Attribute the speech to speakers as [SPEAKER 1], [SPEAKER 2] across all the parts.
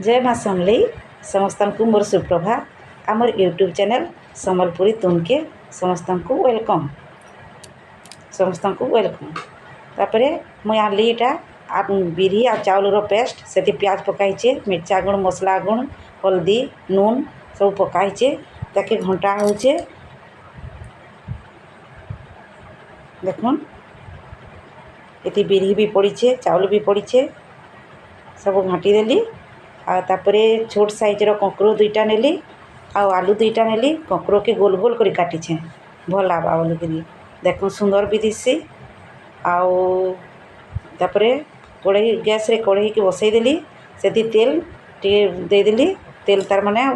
[SPEAKER 1] जय माँ समलेई समस्त को मोर सुप्रभात आमर यूट्यूब चैनल समलपुरी तुमके समस्त को वेलकम तापर मुई आनली इटा बिरी आ चाउल पेस्ट से प्याज पकाइचे मिर्चा गुण मसला गुण हल्दी नून सब पकाइचे ताके घंटा होचे देखुन ये बिरी भी पड़ीचे चाउल भी पड़ीचे सब घाटी देली तापरे छोट साइजर ककड़ो दुईटा नेली आलू दुईटा नेली ककड़ो के गोल गोल कर काटिछे भल आवा बोलिकी देखो सुंदर भी दिसी तापरे कढ़ई गैस रे कढ़ई के बसई देली से तेल टे देदेली तेल तार माने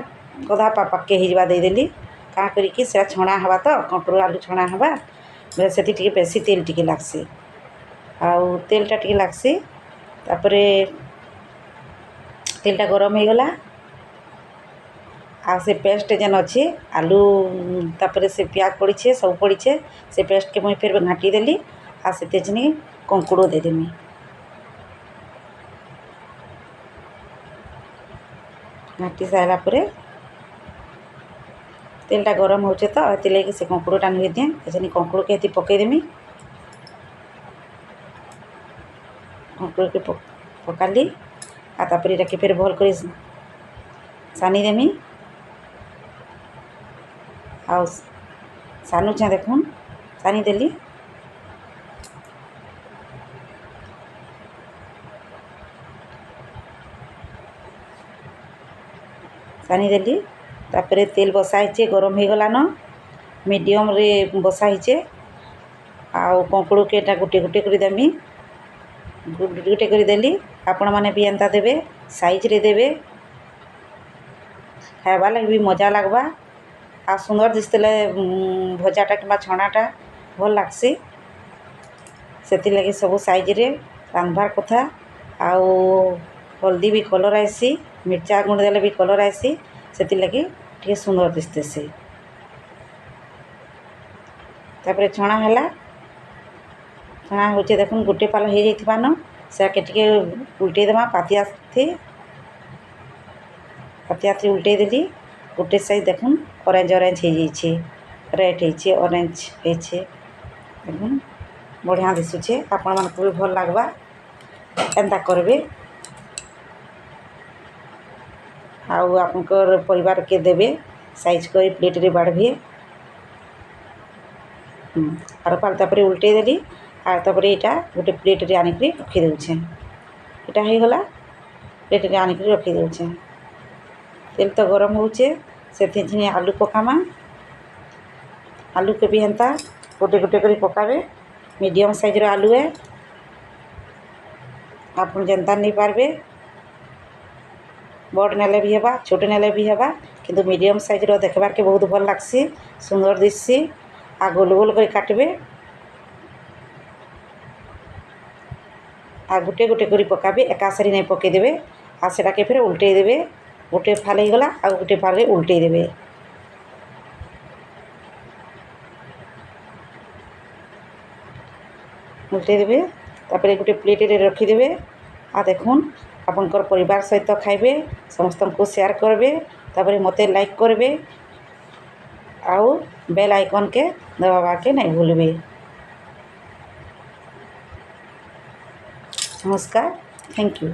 [SPEAKER 1] गधा पाके हिजवा देदेली का करिकी से छणा हवा तो ककड़ो आलू छणा हवा से बेसी तेल टिके लागसी तेलटा टिके लागसी तापरे तेलटा गरम हो गला से पेस्ट जेन अच्छे आलू तापर से प्याज पड़ीछे सब पड़ीछे से पेस्ट के मुई फिर घाटी देली से तेजनी कंकुड़ो देदेमी घाटी सारा परे तेलटा गरम होचे तो लगे से कंकुड़ोटा नुहे दिए तेजनी कंकुड़ के पकईदेमी कंकुड़ के पकाली तापर इटा फिर भल कर सानी देमी सानुचे देखुन सानी देली सानी देली तापर तेल बसाइचे गरम हो गलान मीडियम रे बसाइचे कंकुड़ के गोटे गोटे कर देमी गोटे गोटे कर देली आपण माने भी एंता देवे साइज रे देवे खाइबा लगे भी मजा लगवा सुंदर दिसले भजाटा कि छणाटा भल लागसी से लगे सब साइज रे रांधबार कथा हल्दी भी कलर आसी मिर्चा गुंड देले भी कलर आसी से लगे टे सुंदर दिसते तापर छणा है छणा होचे देखुन गोटे पाल हो जाइथिबान से टे उल्टे देमा पातिया थी उल्टे देली गोटे साइज देखुन ऑरेंज ऑरेंज हो जाइए रेड होइए ऑरेंज होइए देखुन बढ़िया दिशुचे आपण मानक भी भल लगवा एंता करबे आपनकर परिवार के देवे साइज कर प्लेट रे बाढ़बे आर पाल तापर उल्टे देली तापर यहाँ गोटे प्लेट रे आनिक रखी देउछे इटा हो गला प्लेट रे आनिक रखी देउछे तेल तो गरम होचे से आलू पकामा आलू के भी हेन्ता गोटे गोटे कर पकावे मीडियम साइज आलू है आप जनता नहीं पारबे बड़ नेले भी हेबा छोट नेले भी हेबा किंतु मीडियम साइज देखबार के बहुत भल लागसी सुंदर दिससी गोल गोल कर काटबे गोटे गोटे कर पकाबे एकासारी नहीं पकईदेवे सेटा के फिर उल्टे देवे गोटे फाल हो गला गोटे फाल उल्टे देवे तापर गोटे प्लेट रे रखीदेवे देखुन आपनकर परिवार सहित खाइबे समस्त को शेयर करबे तापर मते लाइक करबे बेल आइकन के दबावा के नहीं भूलबे। नमस्कार थैंक यू।